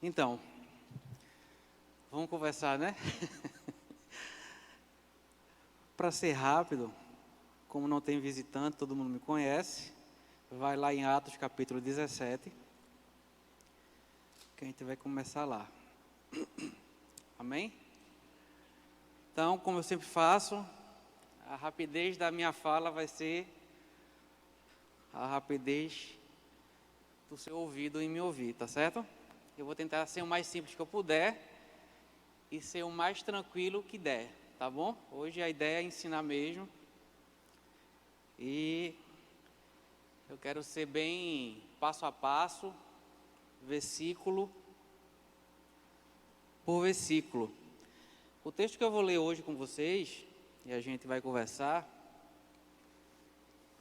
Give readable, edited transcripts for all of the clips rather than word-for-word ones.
Então, vamos conversar, né? Para ser rápido, como não tem visitante, todo mundo me conhece, vai lá em Atos capítulo 17, que a gente vai começar lá. Amém? Então, como eu sempre faço, a rapidez da minha fala vai ser a rapidez do seu ouvido em me ouvir, tá certo? Eu vou tentar ser o mais simples que eu puder e ser o mais tranquilo que der, tá bom? Hoje a ideia é ensinar mesmo e eu quero ser bem passo a passo, versículo por versículo. O texto que eu vou ler hoje com vocês, e a gente vai conversar,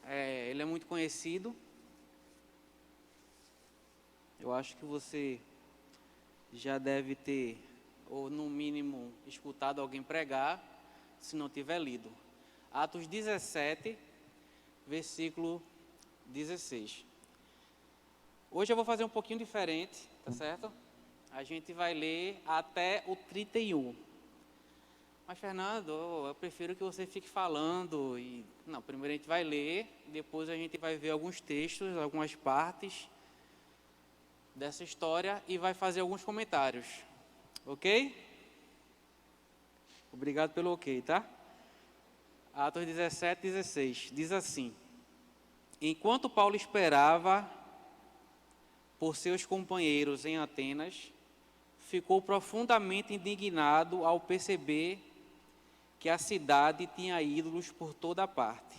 ele é muito conhecido. Eu acho que você já deve ter, ou no mínimo, escutado alguém pregar, se não tiver lido. Atos 17, versículo 16. Hoje eu vou fazer um pouquinho diferente, tá certo? A gente vai ler até o 31. Mas, Fernando, eu prefiro que você fique falando. Não, primeiro a gente vai ler, depois a gente vai ver alguns textos, algumas partes dessa história e vai fazer alguns comentários. Ok? Obrigado pelo ok, tá? Atos 17, 16. Diz assim: Enquanto Paulo esperava por seus companheiros em Atenas, ficou profundamente indignado ao perceber que a cidade tinha ídolos por toda parte.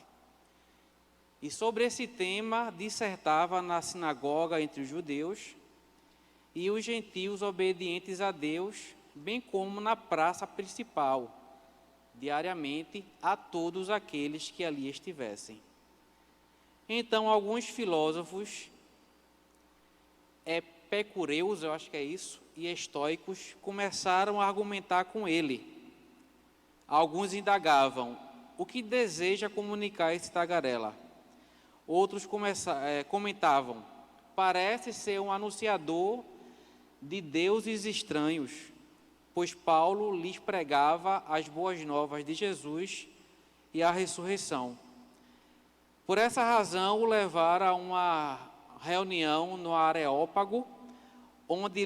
E sobre esse tema dissertava na sinagoga entre os judeus e os gentios obedientes a Deus, bem como na praça principal, diariamente a todos aqueles que ali estivessem. Então alguns filósofos epicureus, eu acho que é isso, e estoicos começaram a argumentar com ele. Alguns indagavam: o que deseja comunicar esse tagarela? Outros comentavam: parece ser um anunciador de deuses estranhos, pois Paulo lhes pregava as boas novas de Jesus e a ressurreição. Por essa razão o levaram a uma reunião no Areópago, onde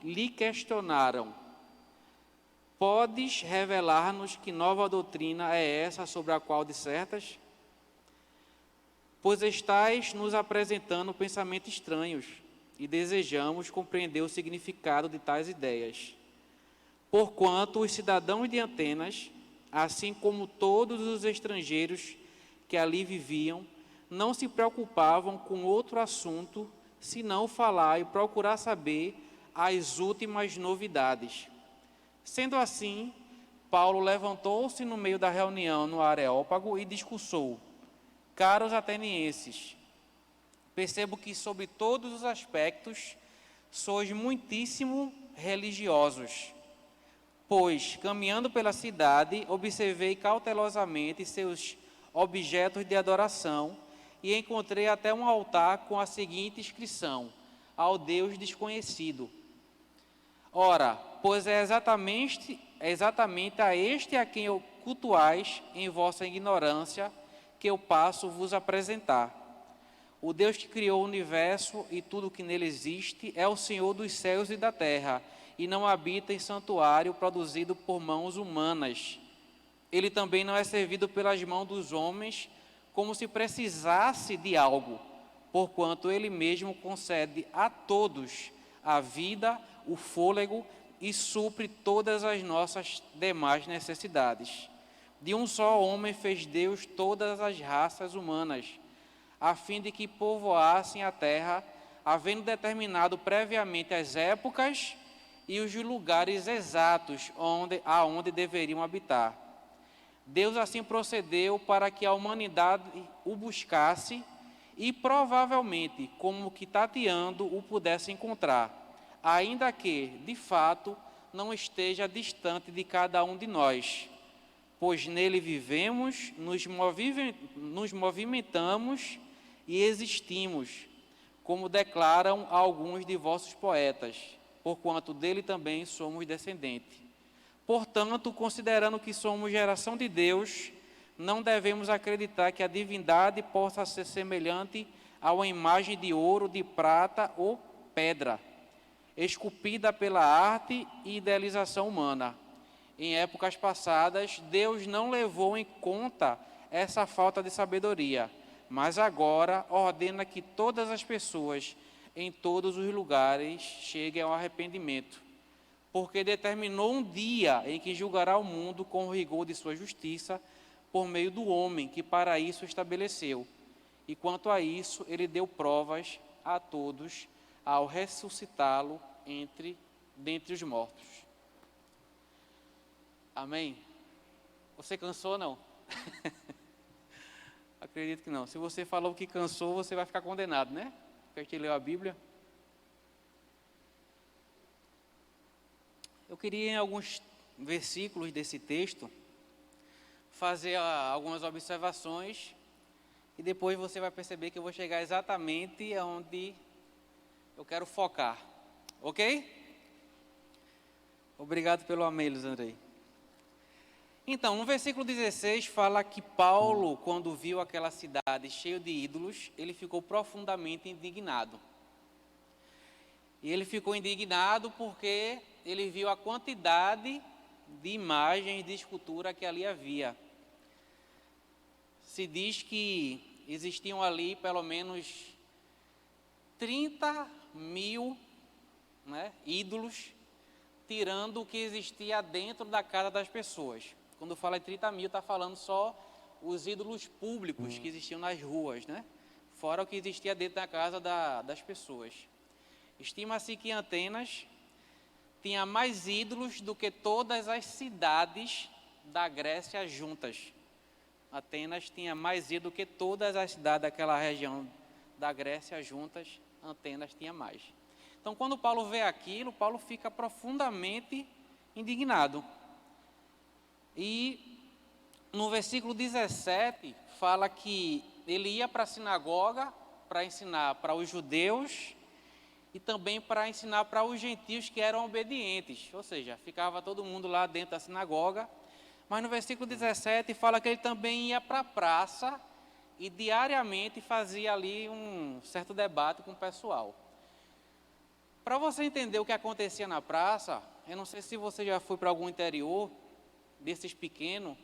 lhe questionaram: podes revelar-nos que nova doutrina é essa sobre a qual dissertas? Pois estais nos apresentando pensamentos estranhos e desejamos compreender o significado de tais ideias. Porquanto os cidadãos de Atenas, assim como todos os estrangeiros que ali viviam, não se preocupavam com outro assunto, senão falar e procurar saber as últimas novidades. Sendo assim, Paulo levantou-se no meio da reunião no Areópago e discursou: caros atenienses, percebo que sobre todos os aspectos sois muitíssimo religiosos, pois, caminhando pela cidade, observei cautelosamente seus objetos de adoração e encontrei até um altar com a seguinte inscrição: ao Deus desconhecido. Ora, pois é exatamente a este a quem eu cultuais em vossa ignorância que eu passo vos apresentar. O Deus que criou o universo e tudo o que nele existe é o Senhor dos céus e da terra, e não habita em santuário produzido por mãos humanas. Ele também não é servido pelas mãos dos homens, como se precisasse de algo, porquanto ele mesmo concede a todos a vida, o fôlego e supre todas as nossas demais necessidades. De um só homem fez Deus todas as raças humanas, a fim de que povoassem a terra, havendo determinado previamente as épocas e os lugares exatos aonde deveriam habitar. Deus assim procedeu para que a humanidade o buscasse e provavelmente, como que tateando, o pudesse encontrar, ainda que, de fato, não esteja distante de cada um de nós, pois nele vivemos, nos movimentamos e existimos. como declaram alguns de vossos poetas, porquanto dele também somos descendentes. Portanto, considerando que somos geração de Deus, não devemos acreditar que a divindade possa ser semelhante a uma imagem de ouro, de prata ou pedra, esculpida pela arte e idealização humana. Em épocas passadas, Deus não levou em conta essa falta de sabedoria, mas agora ordena que todas as pessoas, em todos os lugares, cheguem ao arrependimento, porque determinou um dia em que julgará o mundo com o rigor de sua justiça, por meio do homem que para isso estabeleceu. E quanto a isso, ele deu provas a todos ao ressuscitá-lo dentre os mortos. Amém? Você cansou ou não? Acredito que não. Se você falou que cansou, você vai ficar condenado, né? Porque a gente leu a Bíblia. Eu queria, em alguns versículos desse texto, fazer algumas observações e depois você vai perceber que eu vou chegar exatamente aonde eu quero focar. Ok? Obrigado pelo amém, Andrei. Então, no versículo 16 fala que Paulo, quando viu aquela cidade cheia de ídolos, ele ficou profundamente indignado. E ele ficou indignado porque ele viu a quantidade de imagens de escultura que ali havia. Se diz que existiam ali pelo menos 30.000, ídolos, tirando o que existia dentro da casa das pessoas. Quando fala em 30.000, está falando só os ídolos públicos que existiam nas ruas, fora o que existia dentro da casa das pessoas. Estima-se que Atenas tinha mais ídolos do que todas as cidades da Grécia juntas. Atenas tinha mais ídolos do que todas as cidades daquela região da Grécia juntas. Atenas tinha mais. Então, quando Paulo vê aquilo, Paulo fica profundamente indignado. E no versículo 17 fala que ele ia para a sinagoga para ensinar para os judeus e também para ensinar para os gentios que eram obedientes, ou seja, ficava todo mundo lá dentro da sinagoga. Mas no versículo 17 fala que ele também ia para a praça e diariamente fazia ali um certo debate com o pessoal. Para você entender o que acontecia na praça, eu não sei se você já foi para algum interior desses pequenos,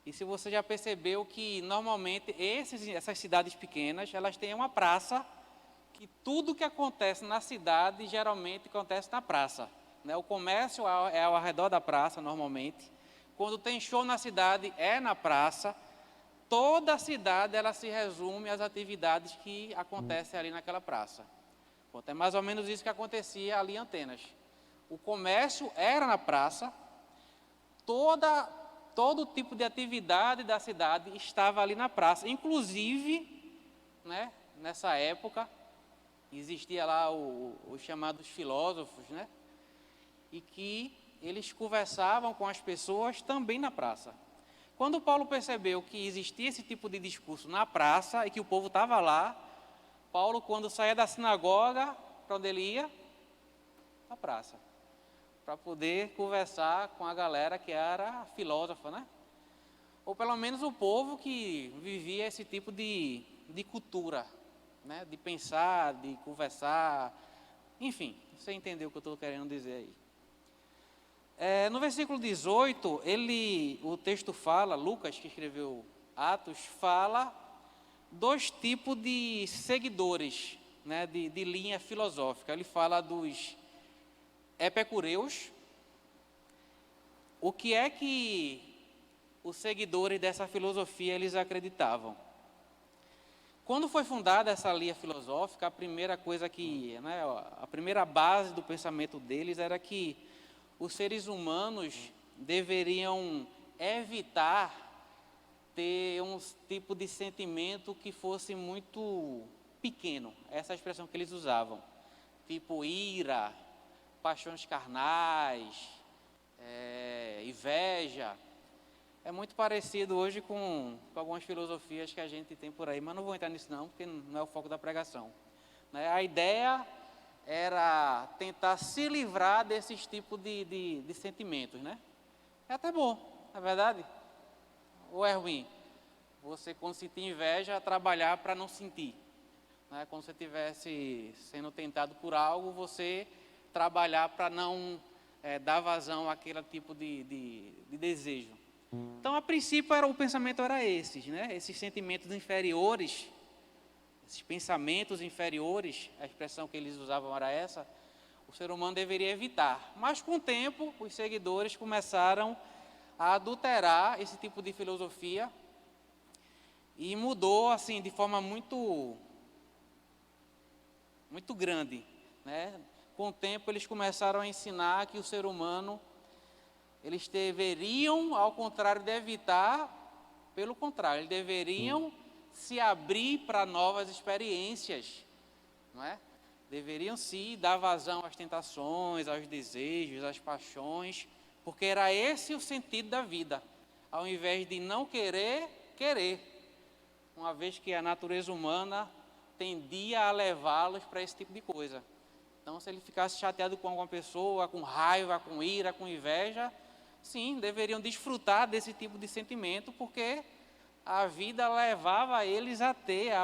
e se você já percebeu que normalmente essas cidades pequenas, elas têm uma praça, que tudo que acontece na cidade geralmente acontece na praça. O comércio é ao redor da praça normalmente. Quando tem show na cidade, é na praça. Toda a cidade ela se resume às atividades que acontecem ali naquela praça. Bom, é mais ou menos isso que acontecia ali em Atenas. O comércio era na praça, todo tipo de atividade da cidade estava ali na praça. Inclusive, nessa época, existia lá os chamados filósofos, e que eles conversavam com as pessoas também na praça. Quando Paulo percebeu que existia esse tipo de discurso na praça e que o povo estava lá, Paulo, quando saía da sinagoga, para onde ele ia? Para a praça, para poder conversar com a galera que era filósofa, ou pelo menos o povo que vivia esse tipo de cultura, de pensar, de conversar, enfim, você entendeu o que eu estou querendo dizer aí. No versículo 18, o texto fala, Lucas, que escreveu Atos, fala dois tipos de seguidores, de linha filosófica. Ele fala dos epicureus. O que é que os seguidores dessa filosofia eles acreditavam? Quando foi fundada essa linha filosófica, a primeira coisa a primeira base do pensamento deles era que os seres humanos deveriam evitar ter um tipo de sentimento que fosse muito pequeno. Essa é a expressão que eles usavam. Tipo ira, paixões carnais, inveja. É muito parecido hoje com algumas filosofias que a gente tem por aí, mas não vou entrar nisso não, porque não é o foco da pregação. né? A ideia era tentar se livrar desses tipos de sentimentos, né? É até bom, na verdade. Ou é ruim? Você, quando sentir inveja, trabalhar para não sentir, né? Quando você estivesse sendo tentado por algo, você trabalhar para não dar vazão àquele tipo de desejo. Então, a princípio, o pensamento era esses, né? Esses sentimentos inferiores, esses pensamentos inferiores, a expressão que eles usavam era essa, o ser humano deveria evitar. Mas, com o tempo, os seguidores começaram a adulterar esse tipo de filosofia e mudou, assim, de forma muito grande, né? Com o tempo, eles começaram a ensinar que o ser humano, eles deveriam, ao contrário de evitar, pelo contrário, eles deveriam se abrir para novas experiências, não é? Deveriam se dar vazão às tentações, aos desejos, às paixões, porque era esse o sentido da vida, ao invés de não querer, querer, uma vez que a natureza humana tendia a levá-los para esse tipo de coisa. Então, se ele ficasse chateado com alguma pessoa, com raiva, com ira, com inveja, sim, deveriam desfrutar desse tipo de sentimento, porque a vida levava eles a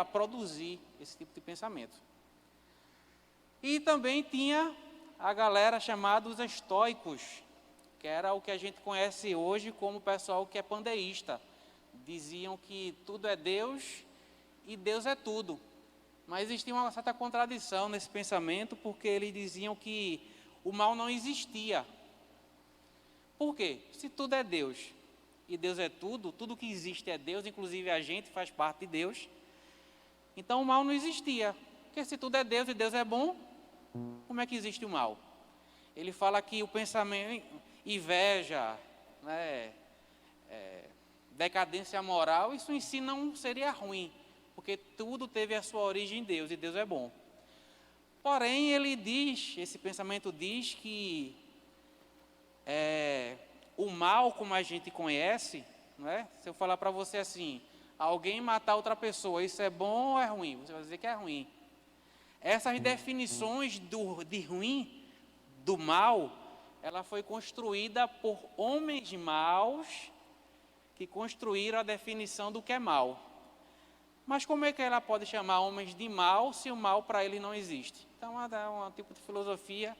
produzir esse tipo de pensamento. E também tinha a galera chamada os estoicos, que era o que a gente conhece hoje como o pessoal que é pandeísta. Diziam que tudo é Deus e Deus é tudo. Mas existia uma certa contradição nesse pensamento, porque eles diziam que o mal não existia. Por quê? Se tudo é Deus e Deus é tudo, tudo que existe é Deus, inclusive a gente faz parte de Deus, então o mal não existia. Porque se tudo é Deus e Deus é bom, como é que existe o mal? Ele fala que o pensamento, inveja, né, decadência moral, isso em si não seria ruim, porque tudo teve a sua origem em Deus e Deus é bom. Porém, esse pensamento diz que o mal, como a gente conhece, não é? Se eu falar para você assim, alguém matar outra pessoa, isso é bom ou é ruim? Você vai dizer que é ruim. Essas definições de ruim, do mal, ela foi construída por homens maus que construíram a definição do que é mal. Mas como é que ela pode chamar homens de mal se o mal para ele não existe? Então é um tipo de filosofia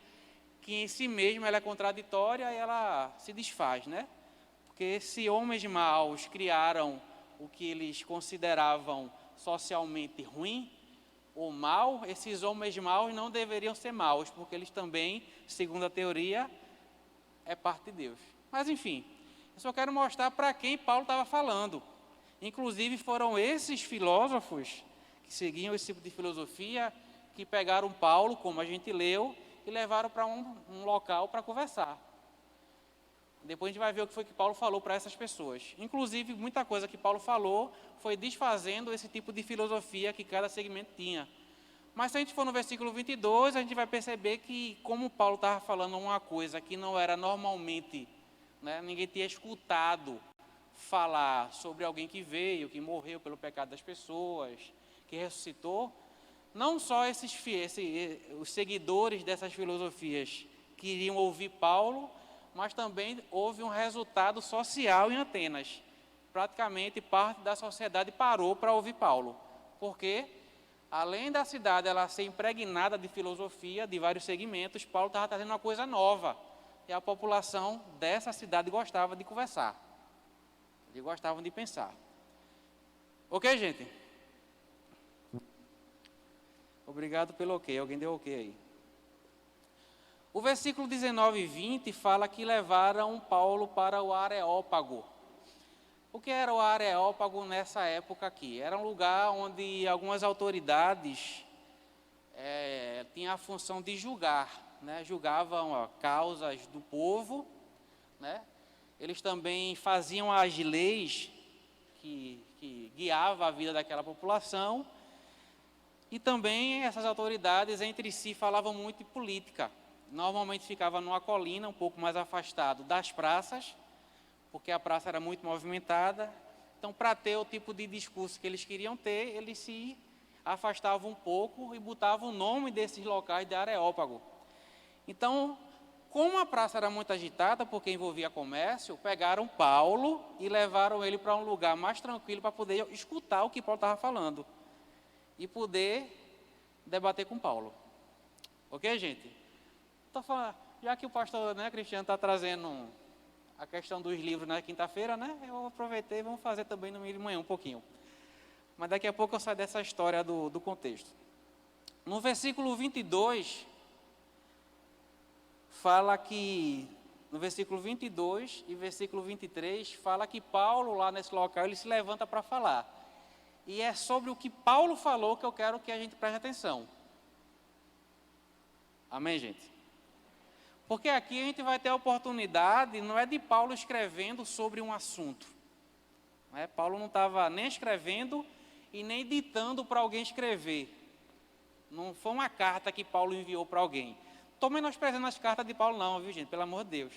que em si mesma ela é contraditória e ela se desfaz, né? Porque se homens maus criaram o que eles consideravam socialmente ruim ou mal, esses homens maus não deveriam ser maus, porque eles também, segundo a teoria, é parte de Deus. Mas enfim, eu só quero mostrar para quem Paulo estava falando. Inclusive foram esses filósofos que seguiam esse tipo de filosofia que pegaram Paulo, como a gente leu, e levaram para um local para conversar. Depois a gente vai ver o que foi que Paulo falou para essas pessoas. Inclusive, muita coisa que Paulo falou foi desfazendo esse tipo de filosofia que cada segmento tinha. Mas se a gente for no versículo 22, a gente vai perceber que, como Paulo estava falando uma coisa que não era normalmente, né, ninguém tinha escutado falar sobre alguém que veio, que morreu pelo pecado das pessoas, que ressuscitou, não só os seguidores dessas filosofias queriam ouvir Paulo, mas também houve um resultado social em Atenas. Praticamente parte da sociedade parou para ouvir Paulo, porque além da cidade ela ser impregnada de filosofia, de vários segmentos, Paulo estava trazendo uma coisa nova, e a população dessa cidade gostava de conversar, eles gostavam de pensar. Ok, gente? Obrigado pelo ok, alguém deu ok aí. O versículo 19 e 20 fala que levaram Paulo para o Areópago. O que era o Areópago nessa época aqui? Era um lugar onde algumas autoridades tinham a função de julgar, né? Julgavam causas do povo, né? Eles também faziam as leis que guiavam a vida daquela população, e também essas autoridades entre si falavam muito de política. Normalmente ficava numa colina um pouco mais afastado das praças, porque a praça era muito movimentada. Então, para ter o tipo de discurso que eles queriam ter, eles se afastavam um pouco e botavam o nome desses locais de Areópago. Então, como a praça era muito agitada, porque envolvia comércio, pegaram Paulo e levaram ele para um lugar mais tranquilo para poder escutar o que Paulo estava falando e poder debater com Paulo. Ok, gente? Tô falando, já que o pastor, Cristiano está trazendo a questão dos livros na quinta-feira, eu aproveitei e vamos fazer também no meio de manhã um pouquinho. Mas daqui a pouco eu saio dessa história do contexto. No versículo 22, fala que, no versículo 22 e versículo 23, fala que Paulo, lá nesse local, ele se levanta para falar. E é sobre o que Paulo falou que eu quero que a gente preste atenção. Amém, gente? Porque aqui a gente vai ter a oportunidade, não é de Paulo escrevendo sobre um assunto. Paulo não estava nem escrevendo e nem ditando para alguém escrever. Não foi uma carta que Paulo enviou para alguém. Estou menosprezando as cartas de Paulo não, viu gente, pelo amor de Deus.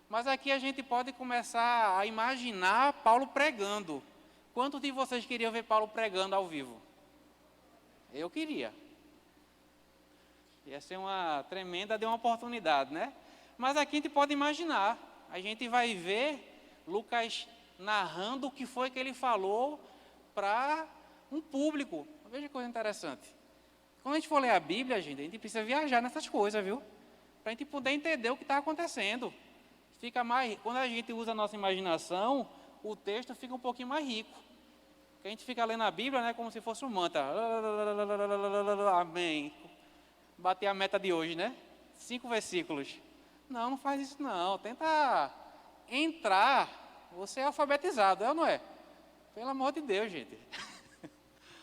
Mas aqui a gente pode começar a imaginar Paulo pregando. Quantos de vocês queriam ver Paulo pregando ao vivo? Eu queria. Ia ser uma tremenda de uma oportunidade, Mas aqui a gente pode imaginar. A gente vai ver Lucas narrando o que foi que ele falou para um público. Veja que coisa interessante. Quando a gente for ler a Bíblia, gente, a gente precisa viajar nessas coisas, viu? Para a gente poder entender o que está acontecendo. Fica mais, quando a gente usa a nossa imaginação, o texto fica um pouquinho mais rico. Porque a gente fica lendo a Bíblia, como se fosse um mantra. Amém. Bater a meta de hoje, 5 versículos. Não, não faz isso não. Tenta entrar. Você é alfabetizado, é ou não é? Pelo amor de Deus, gente.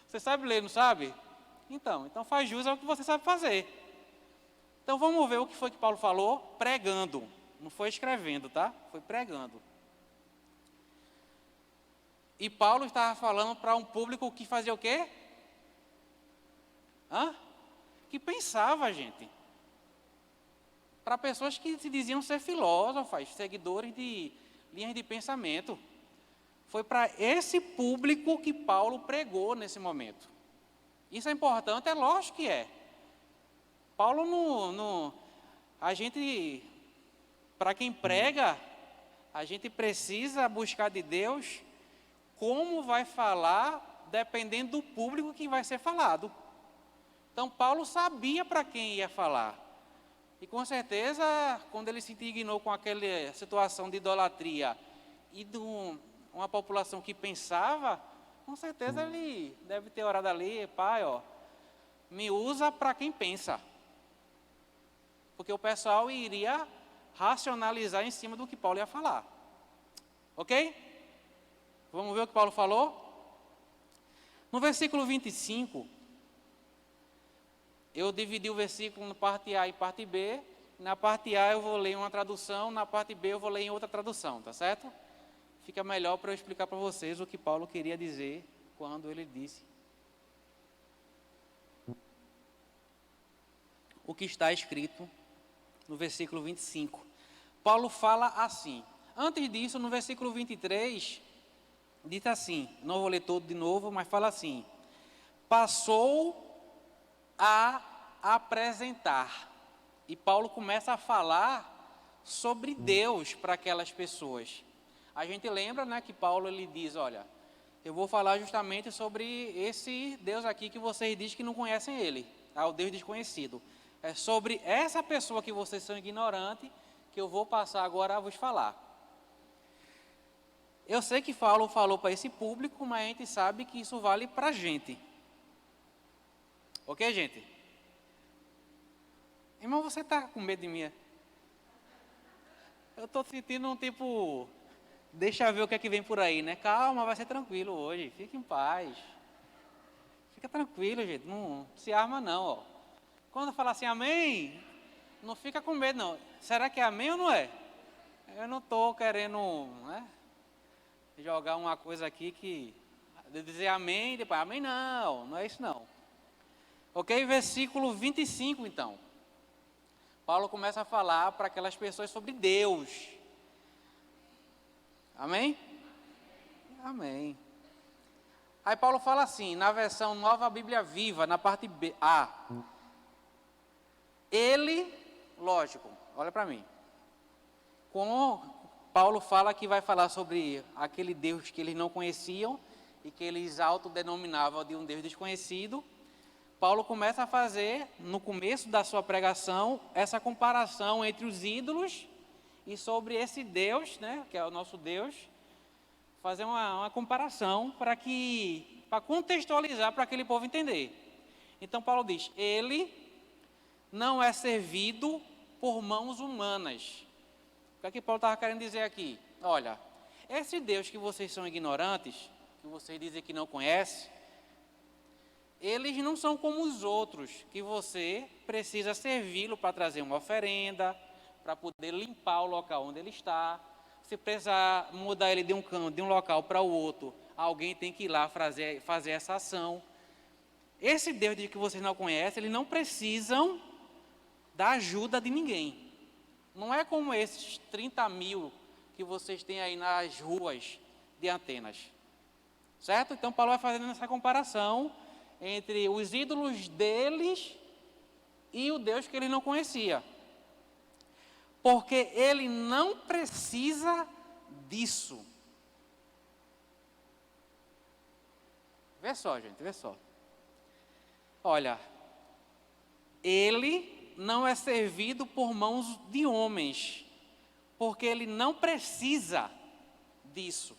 Você sabe ler, não sabe? Então faz jus ao que você sabe fazer. Então vamos ver o que foi que Paulo falou pregando. Não foi escrevendo, tá? Foi pregando. E Paulo estava falando para um público que fazia o quê? Que pensava, gente. Para pessoas que se diziam ser filósofos, seguidores de linhas de pensamento. Foi para esse público que Paulo pregou nesse momento. Isso é importante? É lógico que é. Paulo não a gente, para quem prega, a gente precisa buscar de Deus como vai falar, dependendo do público que vai ser falado. Então, Paulo sabia para quem ia falar. E, com certeza, quando ele se indignou com aquela situação de idolatria e de uma população que pensava, com certeza ele deve ter orado ali, Pai, me usa para quem pensa. Porque o pessoal iria racionalizar em cima do que Paulo ia falar. Ok? Vamos ver o que Paulo falou? No versículo 25, eu dividi o versículo na parte A e parte B. Na parte A eu vou ler em uma tradução, na parte B eu vou ler em outra tradução, tá certo? Fica melhor para eu explicar para vocês o que Paulo queria dizer quando ele disse o que está escrito no versículo 25. Paulo fala assim. Antes disso, no versículo 23, diz assim, não vou ler todo de novo, mas fala assim: passou a apresentar. E Paulo começa a falar sobre Deus para aquelas pessoas. A gente lembra, que Paulo ele diz, olha, eu vou falar justamente sobre esse Deus aqui que vocês dizem que não conhecem ele, o Deus desconhecido. É sobre essa pessoa que vocês são ignorantes que eu vou passar agora a vos falar. Eu sei que Paulo falou para esse público, mas a gente sabe que isso vale para a gente. Ok, gente? Irmão, você está com medo de mim? Eu estou sentindo um tipo... Deixa eu ver o que é que vem por aí, Calma, vai ser tranquilo hoje. Fique em paz. Fica tranquilo, gente. Não se arma, não, Quando falar assim, amém, não fica com medo, não. Será que é amém ou não é? Eu não estou querendo, jogar uma coisa aqui que... dizer amém e depois, amém não. Não é isso, não. Ok? Versículo 25, então. Paulo começa a falar para aquelas pessoas sobre Deus. Amém? Amém. Aí Paulo fala assim, na versão Nova Bíblia Viva, na parte B, A. Ele, lógico, olha para mim. Paulo fala que vai falar sobre aquele Deus que eles não conheciam e que eles autodenominavam de um Deus desconhecido. Paulo começa a fazer, no começo da sua pregação, essa comparação entre os ídolos e sobre esse Deus, né, que é o nosso Deus, fazer uma comparação para contextualizar para aquele povo entender. Então Paulo diz, ele não é servido por mãos humanas. O que é que Paulo estava querendo dizer aqui? Olha, esse Deus que vocês são ignorantes, que vocês dizem que não conhecem, eles não são como os outros, que você precisa servi-lo para trazer uma oferenda, para poder limpar o local onde ele está. Se precisar mudar ele de um local para o outro, alguém tem que ir lá fazer essa ação. Esse Deus que vocês não conhecem, eles não precisam da ajuda de ninguém. Não é como esses 30 mil que vocês têm aí nas ruas de Atenas. Certo? Então Paulo vai fazendo essa comparação entre os ídolos deles e o Deus que ele não conhecia. Porque ele não precisa disso. Vê só, gente, vê só. Olha, ele não é servido por mãos de homens, porque ele não precisa disso.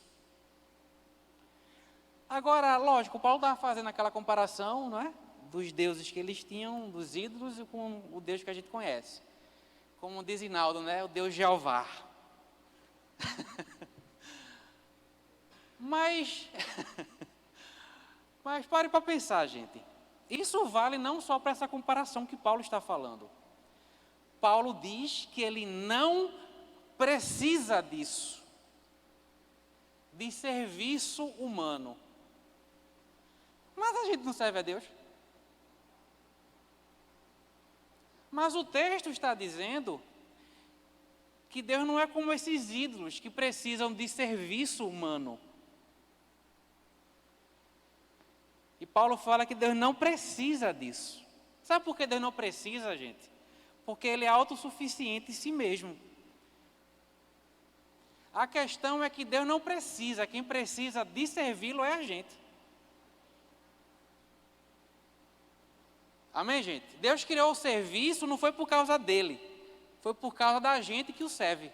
Agora, lógico, Paulo estava fazendo aquela comparação, não é? Dos deuses que eles tinham, dos ídolos, e com o Deus que a gente conhece. Como diz Inaldo, né? O Deus Jeová. Mas pare para pensar, gente. Isso vale não só para essa comparação que Paulo está falando. Paulo diz que ele não precisa disso, de serviço humano. Mas a gente não serve a Deus. Mas o texto está dizendo que Deus não é como esses ídolos que precisam de serviço humano. E Paulo fala que Deus não precisa disso. Sabe por que Deus não precisa, gente? Porque ele é autossuficiente em si mesmo. A questão é que Deus não precisa, quem precisa de servi-lo é a gente. Amém, gente? Deus criou o serviço, não foi por causa dele, foi por causa da gente que o serve.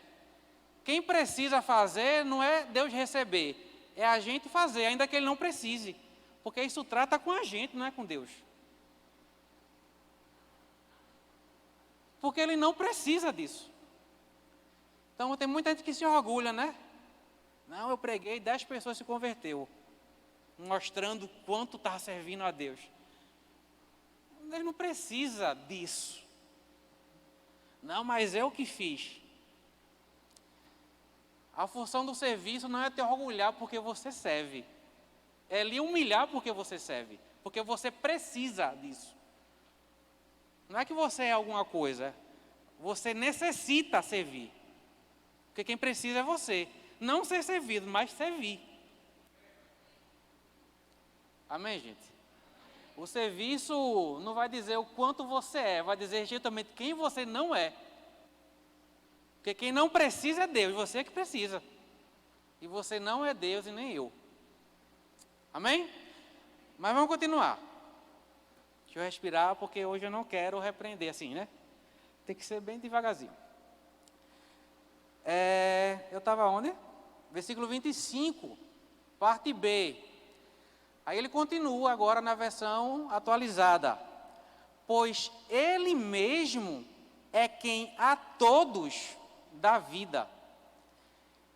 Quem precisa fazer não é Deus receber, é a gente fazer, ainda que ele não precise, porque isso trata com a gente, não é com Deus. Porque ele não precisa disso. Então tem muita gente que se orgulha, né? Não, eu preguei, 10 pessoas se converteu, mostrando quanto está servindo a Deus. Ele não precisa disso. Não, mas eu que fiz. A função do serviço não é te orgulhar porque você serve. É lhe humilhar porque você serve. Porque você precisa disso. Não é que você é alguma coisa. Você necessita servir. Porque quem precisa é você. Não ser servido, mas servir. Amém, gente? O serviço não vai dizer o quanto você é, vai dizer justamente quem você não é. Porque quem não precisa é Deus, você que precisa. E você não é Deus e nem eu. Amém? Mas vamos continuar. Deixa eu respirar, porque hoje eu não quero repreender assim, né? Tem que ser bem devagarzinho. Eu estava onde? Versículo 25, parte B. Aí ele continua agora na versão atualizada. Pois ele mesmo é quem a todos dá vida,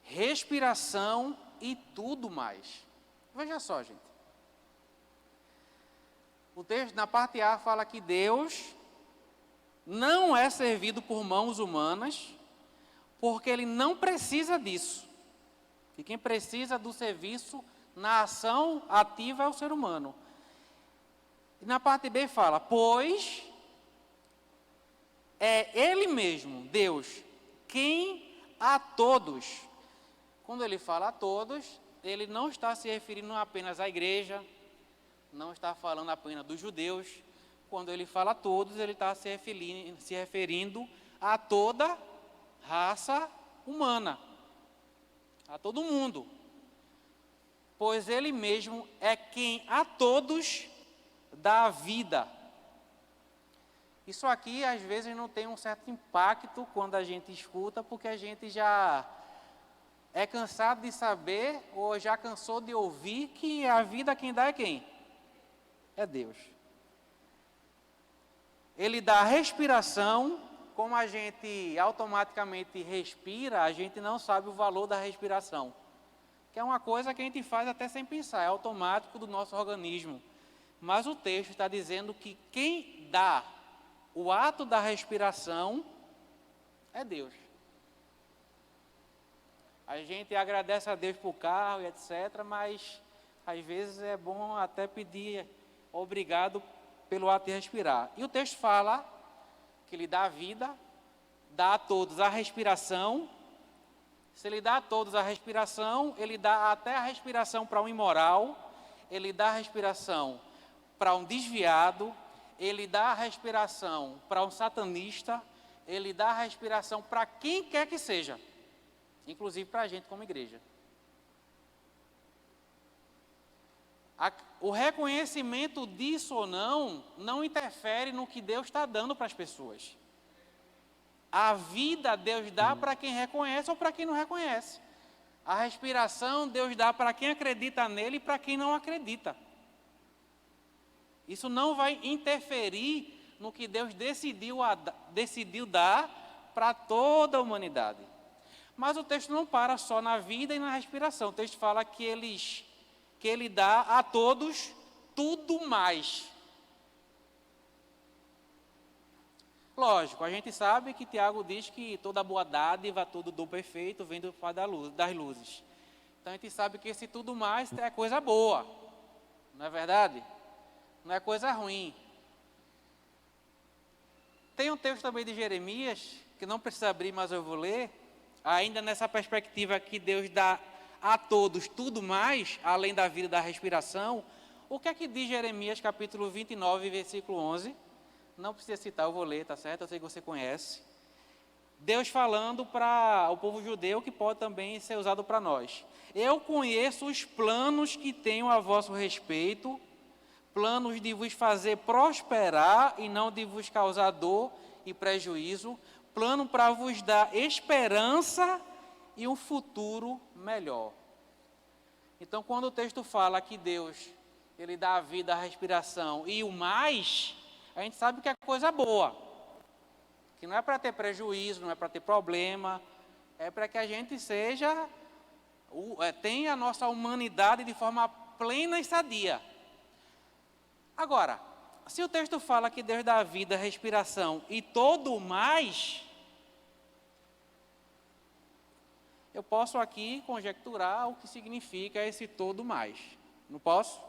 respiração e tudo mais. Veja só, gente. O texto na parte A fala que Deus não é servido por mãos humanas, porque ele não precisa disso. E quem precisa do serviço na ação ativa é o ser humano. E na parte B fala, pois é ele mesmo, Deus, quem a todos. Quando ele fala a todos, ele não está se referindo apenas à igreja, não está falando apenas dos judeus. Quando ele fala a todos, ele está se referindo a toda raça humana, a todo mundo. Pois ele mesmo é quem a todos dá a vida. Isso aqui, às vezes, não tem um certo impacto quando a gente escuta, porque a gente já é cansado de saber, ou já cansou de ouvir, que a vida quem dá é quem? É Deus. Ele dá a respiração. Como a gente automaticamente respira, a gente não sabe o valor da respiração. Que é uma coisa que a gente faz até sem pensar, é automático do nosso organismo. Mas o texto está dizendo que quem dá o ato da respiração é Deus. A gente agradece a Deus por carro e etc., mas às vezes é bom até pedir obrigado pelo ato de respirar. E o texto fala que ele dá a vida, dá a todos a respiração. Se ele dá a todos a respiração, ele dá até a respiração para um imoral, ele dá a respiração para um desviado, ele dá a respiração para um satanista, ele dá a respiração para quem quer que seja, inclusive para a gente como igreja. O reconhecimento disso ou não interfere no que Deus está dando para as pessoas. A vida Deus dá para quem reconhece ou para quem não reconhece. A respiração Deus dá para quem acredita nele e para quem não acredita. Isso não vai interferir no que Deus decidiu dar para toda a humanidade. Mas o texto não para só na vida e na respiração. O texto fala que ele dá a todos tudo mais. Lógico, a gente sabe que Tiago diz que toda boa dádiva, todo dom perfeito vem do Pai das luzes. Então a gente sabe que esse tudo mais é coisa boa, não é verdade? Não é coisa ruim. Tem um texto também de Jeremias, que não precisa abrir, mas eu vou ler, ainda nessa perspectiva que Deus dá a todos tudo mais, além da vida e da respiração. O que é que diz Jeremias capítulo 29, versículo 11? Não precisa citar, eu vou ler, tá certo? Eu sei que você conhece. Deus falando para o povo judeu, que pode também ser usado para nós. Eu conheço os planos que tenho a vosso respeito, planos de vos fazer prosperar e não de vos causar dor e prejuízo, plano para vos dar esperança e um futuro melhor. Então, quando o texto fala que Deus, ele dá a vida, a respiração e o mais, a gente sabe que é coisa boa, que não é para ter prejuízo, não é para ter problema, é para que a gente tenha a nossa humanidade de forma plena e sadia. Agora, se o texto fala que Deus dá a vida, a respiração e todo o mais, eu posso aqui conjecturar o que significa esse todo mais. Não posso?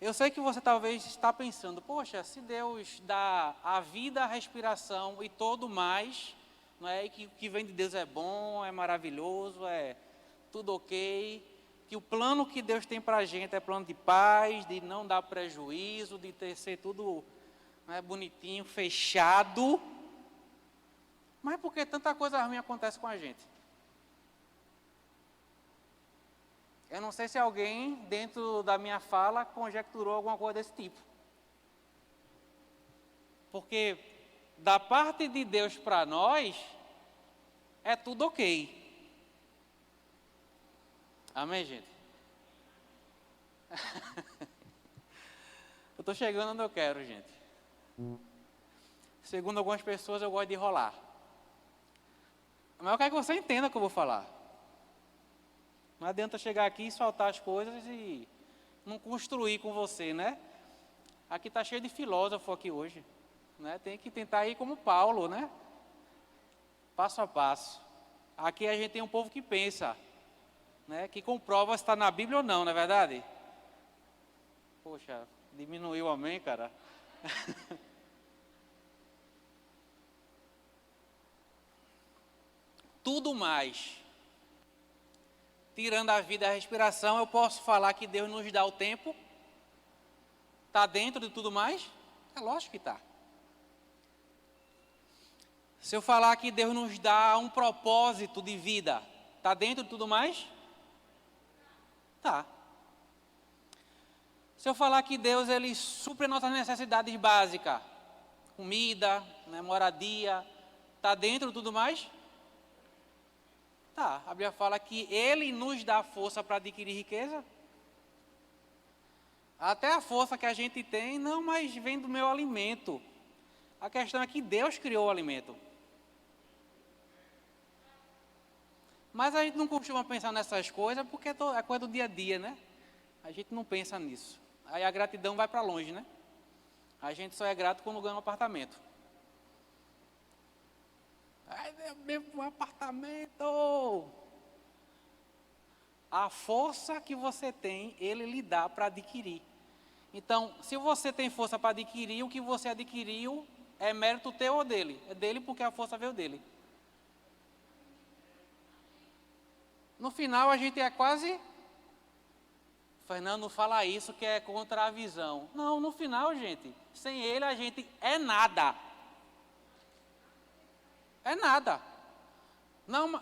Eu sei que você talvez está pensando, poxa, se Deus dá a vida, a respiração e todo mais, não é? E que o que vem de Deus é bom, é maravilhoso, é tudo ok, que o plano que Deus tem para a gente é plano de paz, de não dar prejuízo, de ser tudo, né, bonitinho, fechado. Mas por que tanta coisa ruim acontece com a gente? Eu não sei se alguém, dentro da minha fala, conjecturou alguma coisa desse tipo. Porque, da parte de Deus para nós, é tudo ok. Amém, gente? Eu estou chegando onde eu quero, gente. Segundo algumas pessoas, eu gosto de enrolar. Mas eu quero que você entenda o que eu vou falar. Não adianta chegar aqui e soltar as coisas e não construir com você, né? Aqui está cheio de filósofo aqui hoje, né? Tem que tentar ir como Paulo, né? Passo a passo. Aqui a gente tem um povo que pensa, né? Que comprova se está na Bíblia ou não é verdade? Poxa, diminuiu o amém, cara? Tudo mais. tirando a vida e a respiração, eu posso falar que Deus nos dá o tempo? Está dentro de tudo mais? É lógico que está. Se eu falar que Deus nos dá um propósito de vida, está dentro de tudo mais? Tá. Se eu falar que Deus ele supre nossas necessidades básicas, comida, né, moradia, está dentro de tudo mais? Tá. A Bíblia fala que Ele nos dá força para adquirir riqueza. Até a força que a gente tem, não, mas vem do meu alimento. A questão é que Deus criou o alimento. Mas a gente não costuma pensar nessas coisas porque é coisa do dia a dia, né? A gente não pensa nisso. Aí a gratidão vai para longe, né? A gente só é grato quando ganha um apartamento. Ai, meu um apartamento! A força que você tem, Ele lhe dá para adquirir. Então, se você tem força para adquirir, o que você adquiriu é mérito teu ou dele? É dele porque a força veio dele. No final, a gente é quase... Fernando, não fala isso que é contra a visão. Não, no final, gente, sem ele a gente é nada. É nada. Não,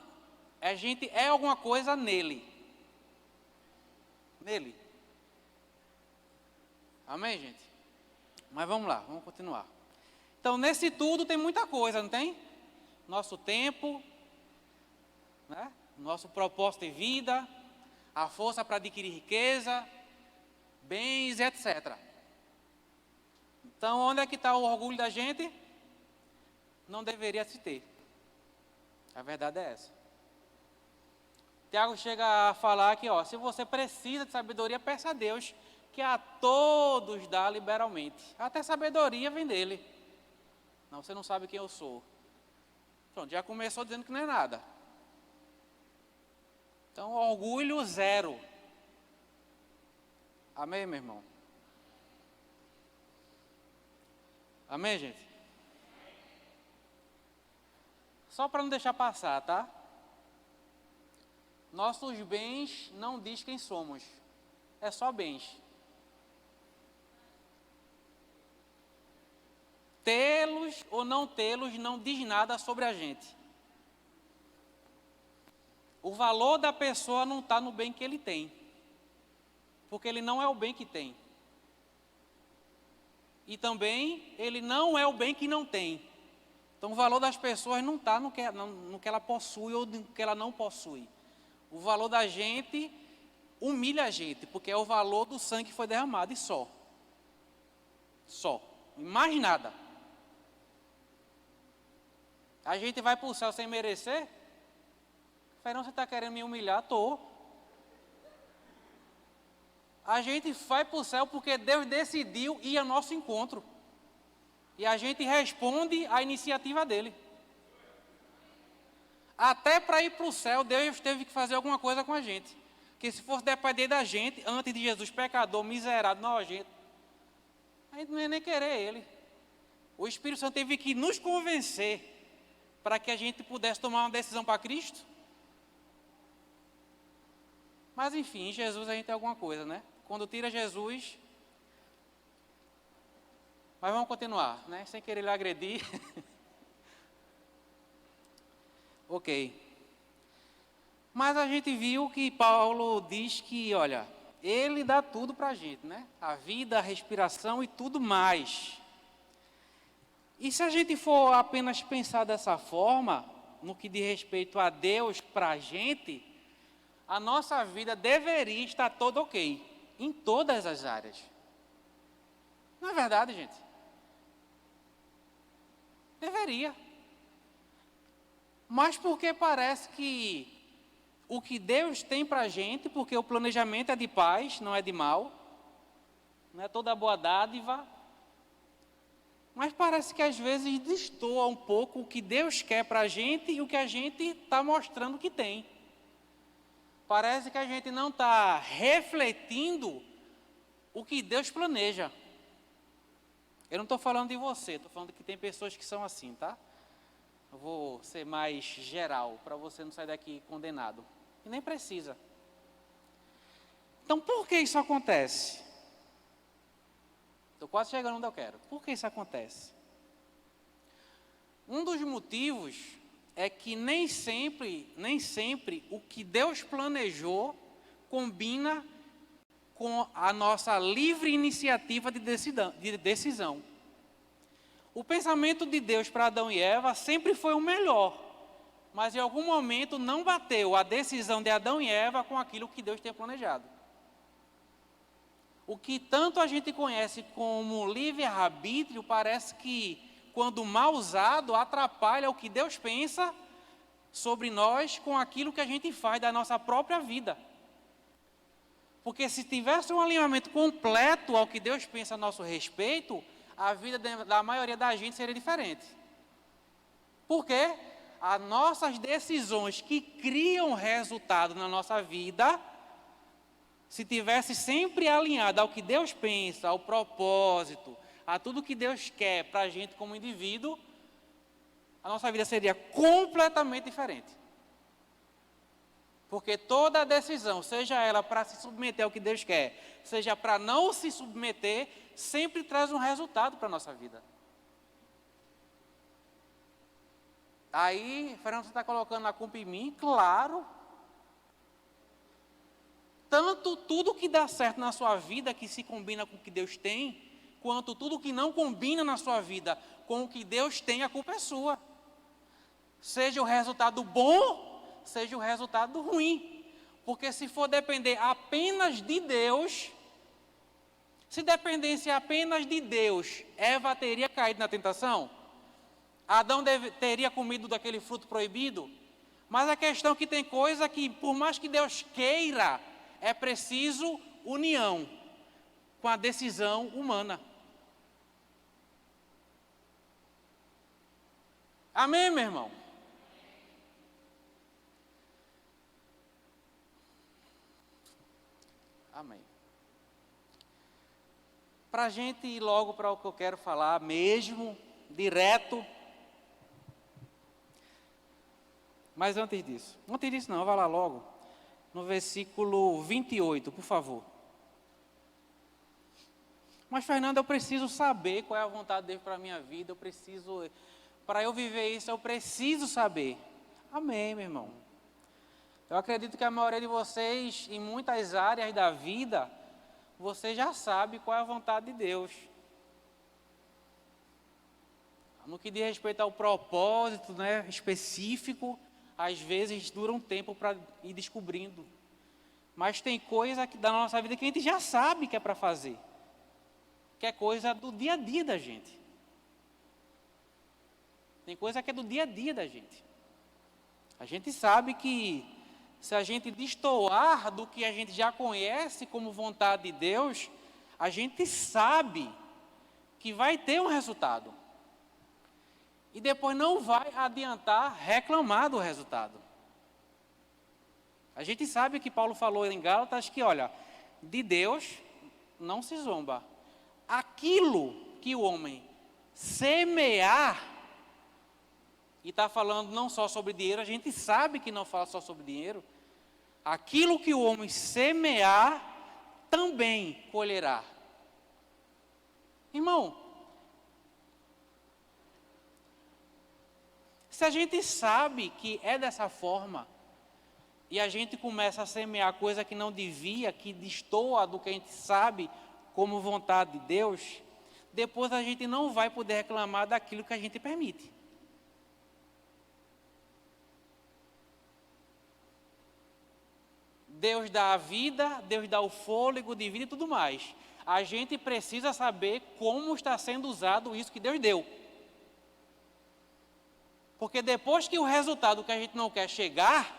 a gente é alguma coisa nele. Nele. Amém, gente? Mas vamos lá, vamos continuar. Então, nesse tudo tem muita coisa, não tem? Nosso tempo, né? Nosso propósito de vida, a força para adquirir riqueza, bens, etc. Então, onde é que está o orgulho da gente? Não deveria se ter. A verdade é essa. Tiago chega a falar que, ó, se você precisa de sabedoria, peça a Deus, que a todos dá liberalmente. Até sabedoria vem dele. Não, você não sabe quem eu sou. Pronto, já começou dizendo que não é nada. Então, orgulho zero. Amém, meu irmão? Amém, gente? Só para não deixar passar, tá? Nossos bens não diz quem somos. É só bens. Tê-los ou não tê-los não diz nada sobre a gente. O valor da pessoa não está no bem que ele tem. Porque ele não é o bem que tem. E também, ele não é o bem que não tem. Então, o valor das pessoas não está no que ela possui ou no que ela não possui. O valor da gente humilha a gente, porque é o valor do sangue que foi derramado, e só. Só. E mais nada. A gente vai para o céu sem merecer? Fernando, você está querendo me humilhar? Estou. A gente vai para o céu porque Deus decidiu ir ao nosso encontro. E a gente responde à iniciativa dele. Até para ir para o céu, Deus teve que fazer alguma coisa com a gente. Porque se fosse depender da gente, antes de Jesus, pecador, miserável, nojento, a gente não ia nem querer ele. O Espírito Santo teve que nos convencer para que a gente pudesse tomar uma decisão para Cristo. Mas enfim, em Jesus a gente tem alguma coisa, né? Quando tira Jesus... Mas vamos continuar, né? Sem querer lhe agredir. Ok. Mas a gente viu que Paulo diz que, olha, ele dá tudo para a gente, né? A vida, a respiração e tudo mais. E se a gente for apenas pensar dessa forma, no que diz respeito a Deus para a gente, a nossa vida deveria estar toda ok, em todas as áreas. Não é verdade, gente? Deveria. Mas porque parece que o que Deus tem para a gente, porque o planejamento é de paz, não é de mal, não é toda boa dádiva, mas parece que às vezes destoa um pouco o que Deus quer para a gente e o que a gente está mostrando que tem. Parece que a gente não está refletindo o que Deus planeja. Eu não estou falando de você, estou falando que tem pessoas que são assim, tá? Eu vou ser mais geral, para você não sair daqui condenado. E nem precisa. Então, por que isso acontece? Estou quase chegando onde eu quero. Por que isso acontece? Um dos motivos é que nem sempre o que Deus planejou combina com a nossa livre iniciativa de decisão. O pensamento de Deus para Adão e Eva sempre foi o melhor, mas em algum momento não bateu a decisão de Adão e Eva com aquilo que Deus tinha planejado. O que tanto a gente conhece como livre-arbítrio parece que, quando mal usado, atrapalha o que Deus pensa sobre nós com aquilo que a gente faz da nossa própria vida. Porque se tivesse um alinhamento completo ao que Deus pensa a nosso respeito, a vida da maioria da gente seria diferente. Por quê? As nossas decisões que criam resultado na nossa vida, se tivesse sempre alinhado ao que Deus pensa, ao propósito, a tudo que Deus quer para a gente como indivíduo, a nossa vida seria completamente diferente. Porque toda decisão, seja ela para se submeter ao que Deus quer, seja para não se submeter, sempre traz um resultado para a nossa vida. Aí, Fernando, você está colocando a culpa em mim? Claro. Tanto tudo que dá certo na sua vida, que se combina com o que Deus tem, quanto tudo que não combina na sua vida com o que Deus tem, a culpa é sua. Seja o resultado bom, seja o resultado ruim. Porque se for depender apenas de Deus, se dependesse apenas de Deus, Eva teria caído na tentação? Adão teria comido daquele fruto proibido? Mas a questão é que tem coisa que, por mais que Deus queira, é preciso união com a decisão humana. Amém, meu irmão? Amém. Para a gente ir logo para o que eu quero falar mesmo, direto. Mas antes disso não, vai lá logo. No versículo 28, por favor. Mas, Fernando, eu preciso saber qual é a vontade dele para a minha vida. Para eu viver isso, eu preciso saber. Amém, meu irmão. Eu acredito que a maioria de vocês, em muitas áreas da vida, você já sabe qual é a vontade de Deus. No que diz respeito ao propósito, específico, às vezes dura um tempo para ir descobrindo. Mas tem coisa da nossa vida que a gente já sabe que é para fazer. Que é coisa do dia a dia da gente. Tem coisa que é do dia a dia da gente. A gente sabe que se a gente destoar do que a gente já conhece como vontade de Deus, a gente sabe que vai ter um resultado. E depois não vai adiantar reclamar do resultado. A gente sabe que Paulo falou em Gálatas que, olha, de Deus não se zomba. Aquilo que o homem semear, e está falando não só sobre dinheiro, a gente sabe que não fala só sobre dinheiro. Aquilo que o homem semear, também colherá. Irmão, se a gente sabe que é dessa forma, e a gente começa a semear coisa que não devia, que destoa do que a gente sabe como vontade de Deus, depois a gente não vai poder reclamar daquilo que a gente permite. Deus dá a vida, Deus dá o fôlego de vida e tudo mais. A gente precisa saber como está sendo usado isso que Deus deu. Porque depois que o resultado que a gente não quer chegar,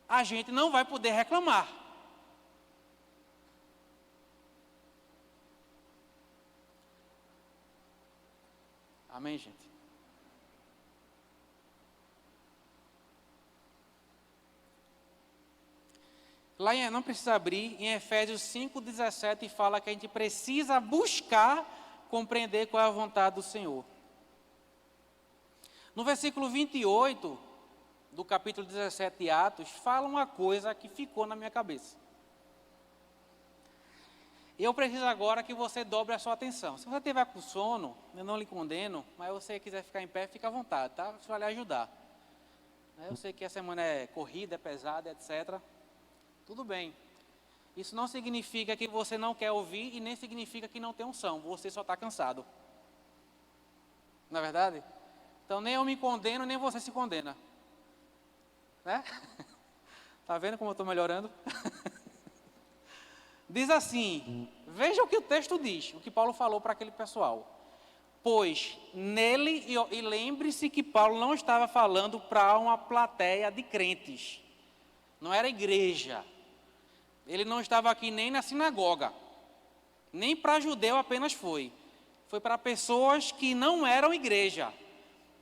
a gente não vai poder reclamar. Amém, gente? Lá não precisa abrir, em Efésios 5,17 fala que a gente precisa buscar compreender qual é a vontade do Senhor. No versículo 28 do capítulo 17 de Atos, fala uma coisa que ficou na minha cabeça. eu preciso agora que você dobre a sua atenção. Se você tiver com sono, eu não lhe condeno, mas se você quiser ficar em pé, fica à vontade, tá? Isso vai lhe ajudar. Eu sei que a semana é corrida, é pesada, etc. Tudo bem. Isso não significa que você não quer ouvir e nem significa que não tem unção. Você só está cansado. Não é verdade? Então nem eu me condeno, nem você se condena. Né? Tá vendo como eu estou melhorando? Diz assim, veja o que o texto diz, o que Paulo falou para aquele pessoal. Pois nele, e lembre-se que Paulo não estava falando para uma plateia de crentes. Não era igreja. Ele não estava aqui nem na sinagoga. Nem para judeu apenas foi. Foi para pessoas que não eram igreja.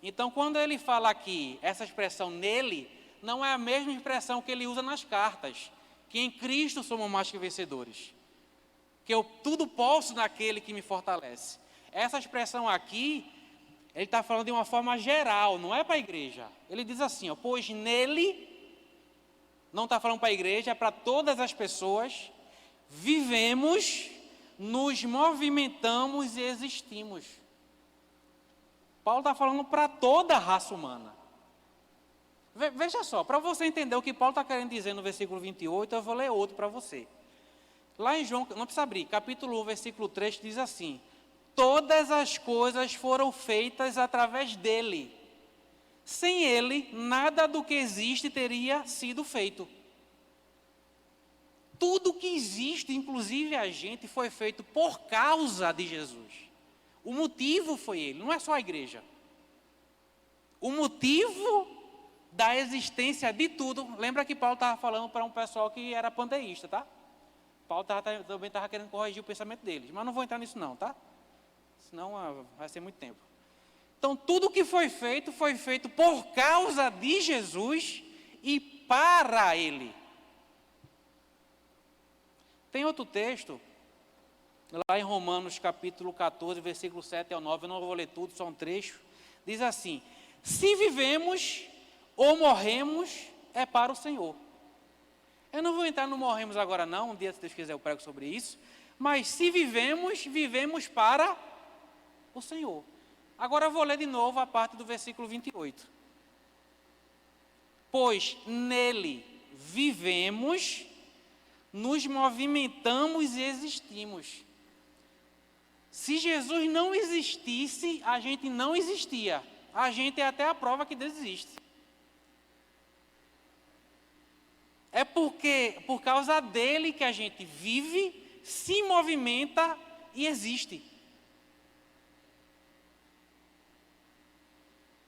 Então, quando ele fala aqui, essa expressão nele, não é a mesma expressão que ele usa nas cartas. Que em Cristo somos mais que vencedores. Que eu tudo posso naquele que me fortalece. Essa expressão aqui, ele está falando de uma forma geral, não é para a igreja. Ele diz assim, ó, pois nele, não está falando para a igreja, é para todas as pessoas, vivemos, nos movimentamos e existimos. Paulo está falando para toda a raça humana. Veja só, para você entender o que Paulo está querendo dizer no versículo 28, eu vou ler outro para você. Lá em João, não precisa abrir, capítulo 1, versículo 3, diz assim, todas as coisas foram feitas através dele. Sem ele, nada do que existe teria sido feito. Tudo que existe, inclusive a gente, foi feito por causa de Jesus. O motivo foi ele, não é só a igreja. O motivo da existência de tudo, lembra que Paulo estava falando para um pessoal que era panteísta, tá? Paulo também estava querendo corrigir o pensamento deles, mas não vou entrar nisso não, tá? Senão vai ser muito tempo. Então, tudo que foi feito por causa de Jesus e para ele. Tem outro texto, lá em Romanos capítulo 14, versículo 7 ao 9, eu não vou ler tudo, só um trecho, diz assim, se vivemos ou morremos, é para o Senhor. Eu não vou entrar no morremos agora não, um dia se Deus quiser eu prego sobre isso, mas se vivemos, vivemos para o Senhor. Agora eu vou ler de novo a parte do versículo 28. Pois nele vivemos, nos movimentamos e existimos. Se Jesus não existisse, a gente não existia. A gente é até a prova que Deus existe. É por causa dele que a gente vive, se movimenta e existe.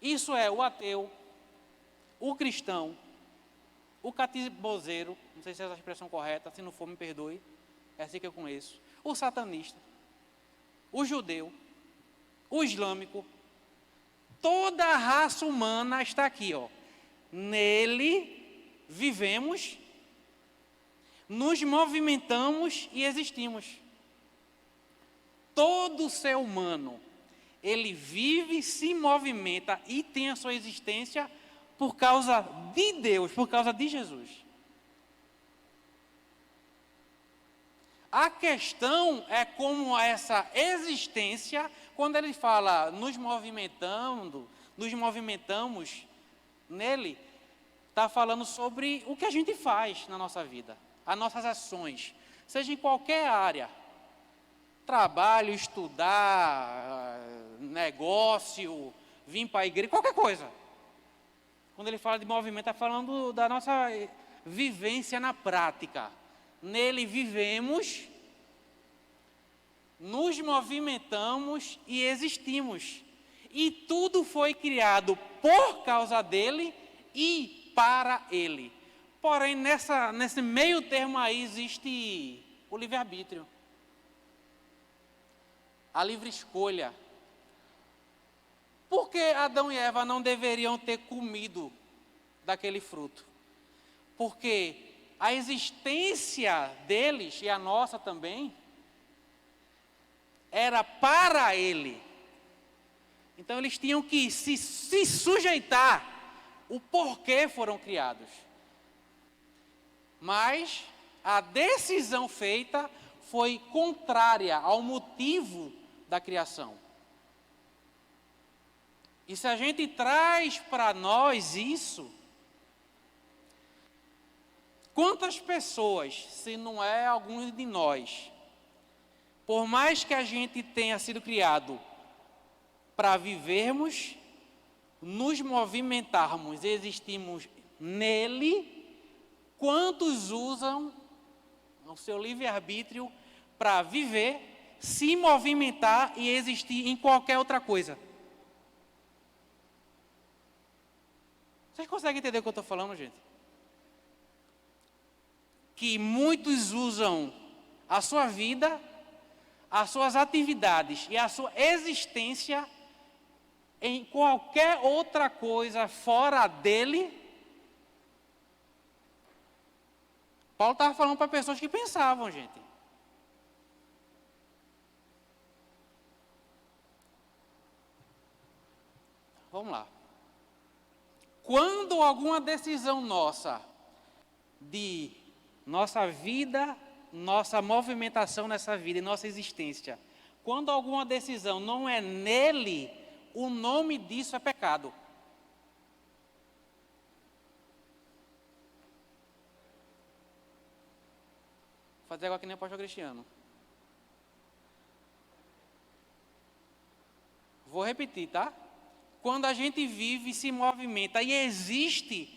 Isso é o ateu, o cristão, o cateboseiro, não sei se é essa a expressão correta, se não for me perdoe, é assim que eu conheço, o satanista, o judeu, o islâmico, toda a raça humana está aqui, ó. Nele vivemos, nos movimentamos e existimos. Todo ser humano, ele vive, se movimenta e tem a sua existência por causa de Deus, por causa de Jesus. A questão é como essa existência, quando ele fala nos movimentamos nele, está falando sobre o que a gente faz na nossa vida, as nossas ações, seja em qualquer área, trabalho, estudar, negócio, vir para a igreja, qualquer coisa. Quando ele fala de movimento, está falando da nossa vivência na prática. Nele vivemos, nos movimentamos e existimos. E tudo foi criado por causa dele e para ele. Porém, nesse meio termo aí existe o livre-arbítrio. A livre escolha. Por que Adão e Eva não deveriam ter comido daquele fruto? Porque a existência deles, e a nossa também, era para ele. Então eles tinham que se sujeitar o porquê foram criados. Mas a decisão feita foi contrária ao motivo da criação. E se a gente traz para nós isso, quantas pessoas, se não é alguns de nós, por mais que a gente tenha sido criado para vivermos, nos movimentarmos, existimos nele, quantos usam o seu livre-arbítrio para viver, se movimentar e existir em qualquer outra coisa? Vocês conseguem entender o que eu estou falando, gente? Que muitos usam a sua vida, as suas atividades e a sua existência em qualquer outra coisa fora dele. Paulo estava falando para pessoas que pensavam, gente. Vamos lá. Quando alguma decisão nossa, de nossa vida, nossa movimentação nessa vida e nossa existência, quando alguma decisão não é nele, o nome disso é pecado. Vou fazer agora que nem o pastor Cristiano. Vou repetir, tá? Quando a gente vive, se movimenta e existe,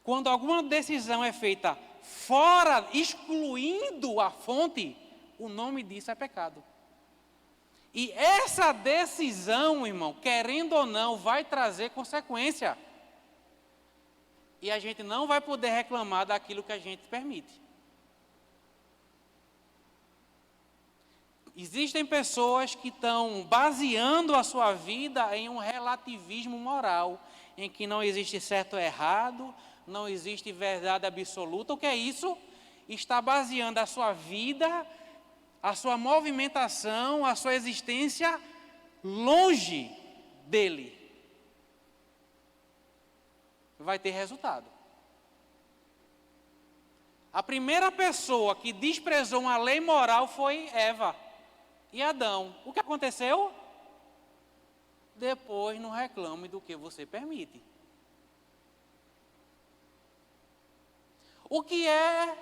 quando alguma decisão é feita fora, excluindo a fonte, o nome disso é pecado. E essa decisão, irmão, querendo ou não, vai trazer consequência. E a gente não vai poder reclamar daquilo que a gente permite. Existem pessoas que estão baseando a sua vida em um relativismo moral, em que não existe certo ou errado, não existe verdade absoluta. O que é isso? Está baseando a sua vida, a sua movimentação, a sua existência longe dele. Vai ter resultado. A primeira pessoa que desprezou uma lei moral foi Eva e Adão. O que aconteceu? Depois não reclame do que você permite. O que é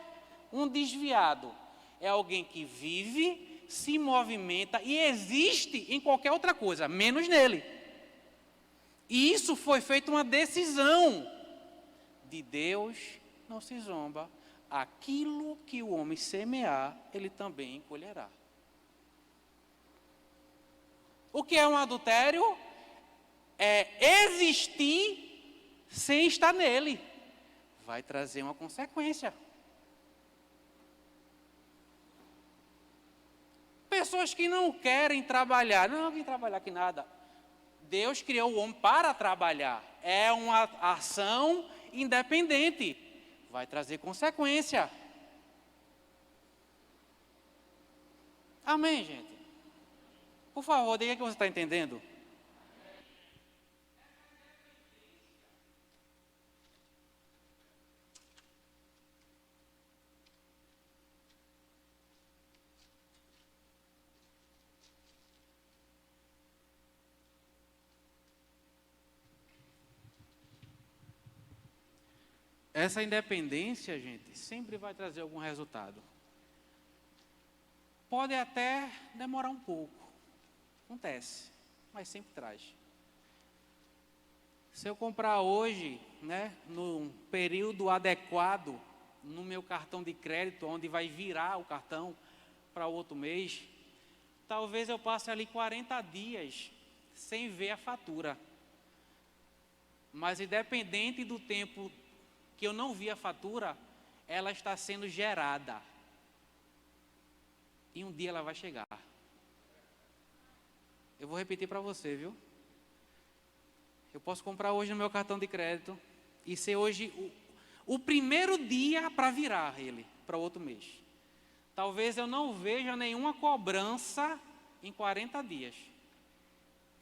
um desviado? É alguém que vive, se movimenta e existe em qualquer outra coisa, menos nele. E isso foi feito uma decisão. De Deus não se zomba. Aquilo que o homem semear, ele também colherá. O que é um adultério? É existir sem estar nele. Vai trazer uma consequência. Pessoas que não querem trabalhar. Não querem trabalhar que nada. Deus criou o homem para trabalhar. É uma ação independente. Vai trazer consequência. Amém, gente? Por favor, diga que você está entendendo. Essa independência, gente, sempre vai trazer algum resultado. Pode até demorar um pouco. Acontece, mas sempre traz. Se eu comprar hoje, num período adequado, no meu cartão de crédito, onde vai virar o cartão para o outro mês, talvez eu passe ali 40 dias sem ver a fatura. Mas independente do tempo que eu não vi a fatura, ela está sendo gerada. E um dia ela vai chegar. Eu vou repetir para você, viu? Eu posso comprar hoje no meu cartão de crédito e ser hoje o primeiro dia para virar ele para o outro mês. Talvez eu não veja nenhuma cobrança em 40 dias.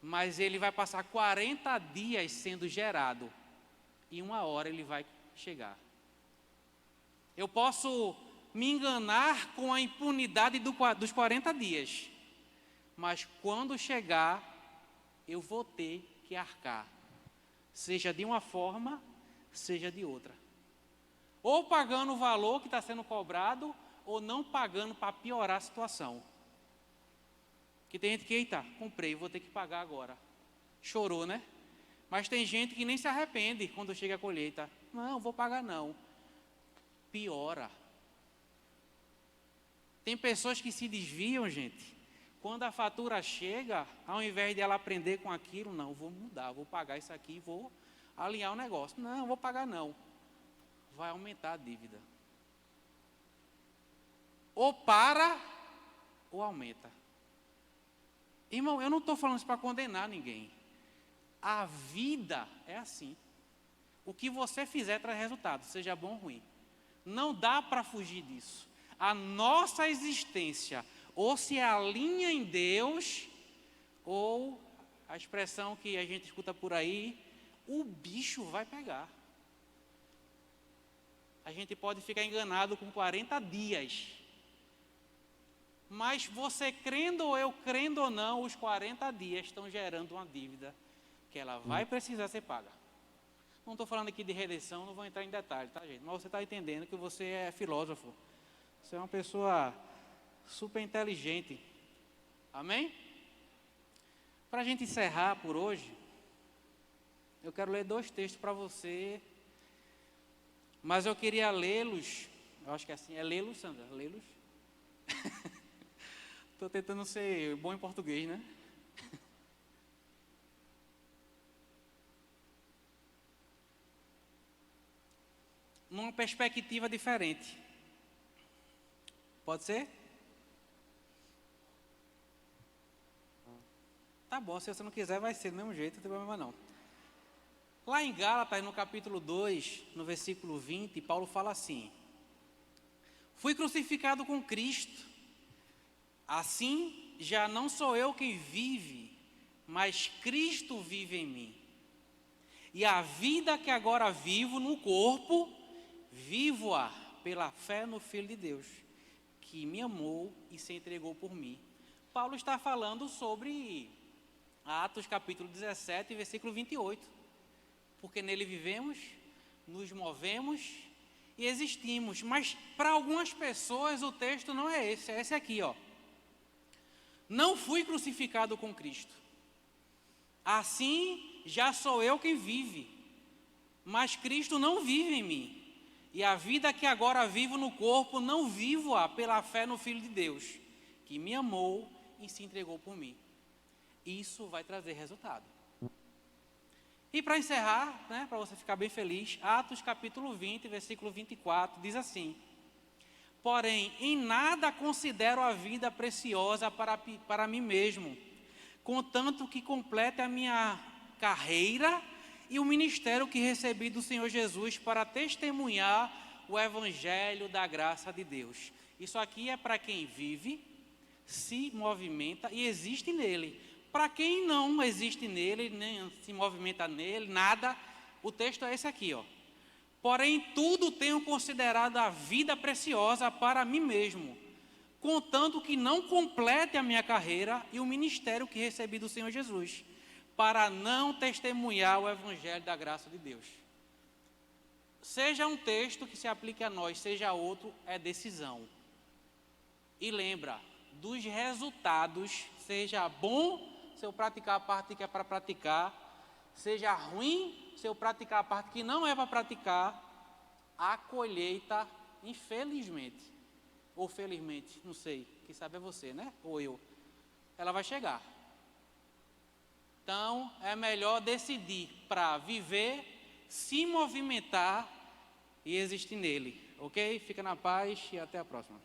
Mas ele vai passar 40 dias sendo gerado. E uma hora ele vai chegar. Eu posso me enganar com a impunidade dos 40 dias. Mas quando chegar, eu vou ter que arcar. Seja de uma forma, seja de outra. Ou pagando o valor que está sendo cobrado, ou não pagando para piorar a situação. Que tem gente que, eita, comprei, vou ter que pagar agora. Chorou, né? Mas tem gente que nem se arrepende quando chega a colheita. Não, vou pagar não. Piora. Tem pessoas que se desviam, gente. Quando a fatura chega, ao invés de ela aprender com aquilo, não, vou mudar, vou pagar isso aqui, vou alinhar o negócio. Não, vou pagar não. Vai aumentar a dívida. Ou para, ou aumenta. Irmão, eu não estou falando isso para condenar ninguém. A vida é assim. O que você fizer traz resultado, seja bom ou ruim. Não dá para fugir disso. A nossa existência ou se alinha em Deus, ou a expressão que a gente escuta por aí, o bicho vai pegar. A gente pode ficar enganado com 40 dias. Mas você crendo ou eu crendo ou não, os 40 dias estão gerando uma dívida que ela vai precisar ser paga. Não estou falando aqui de redenção, não vou entrar em detalhes, tá, gente? Mas você está entendendo que você é filósofo. Você é uma pessoa super inteligente. Amém? Para a gente encerrar por hoje, eu quero ler 2 textos para você. Mas eu queria lê-los. Eu acho que é assim, é lê-los, Sandra? Lê-los? Estou tentando ser bom em português, né? Numa perspectiva diferente. Pode ser? Tá bom, se você não quiser, vai ser do mesmo jeito, não tem problema não. Lá em Gálatas, no capítulo 2, no versículo 20, Paulo fala assim: fui crucificado com Cristo. Assim, já não sou eu quem vive, mas Cristo vive em mim. E a vida que agora vivo no corpo, vivo-a pela fé no Filho de Deus, que me amou e se entregou por mim. Paulo está falando sobre Atos capítulo 17, versículo 28. Porque nele vivemos, nos movemos e existimos. Mas para algumas pessoas o texto não é esse, é esse aqui, ó. Não fui crucificado com Cristo. Assim, já sou eu quem vive, mas Cristo não vive em mim. E a vida que agora vivo no corpo, não vivo-a pela fé no Filho de Deus, que me amou e se entregou por mim. Isso vai trazer resultado. E para encerrar, né, para você ficar bem feliz, Atos capítulo 20, versículo 24, diz assim: porém, em nada considero a vida preciosa para mim mesmo, contanto que complete a minha carreira e o ministério que recebi do Senhor Jesus para testemunhar o evangelho da graça de Deus. Isso aqui é para quem vive, se movimenta e existe nele. Para quem não existe nele, nem se movimenta nele, nada, o texto é esse aqui, ó. Porém, tudo tenho considerado a vida preciosa para mim mesmo, contanto que não complete a minha carreira e o ministério que recebi do Senhor Jesus, para não testemunhar o evangelho da graça de Deus. Seja um texto que se aplique a nós, seja outro, é decisão. E lembra, dos resultados, seja bom se eu praticar a parte que é para praticar, seja ruim se eu praticar a parte que não é para praticar, a colheita, infelizmente, ou felizmente, não sei, quem sabe é você, né? Ou eu, ela vai chegar. Então, é melhor decidir para viver, se movimentar e existir nele, ok? Fica na paz e até a próxima.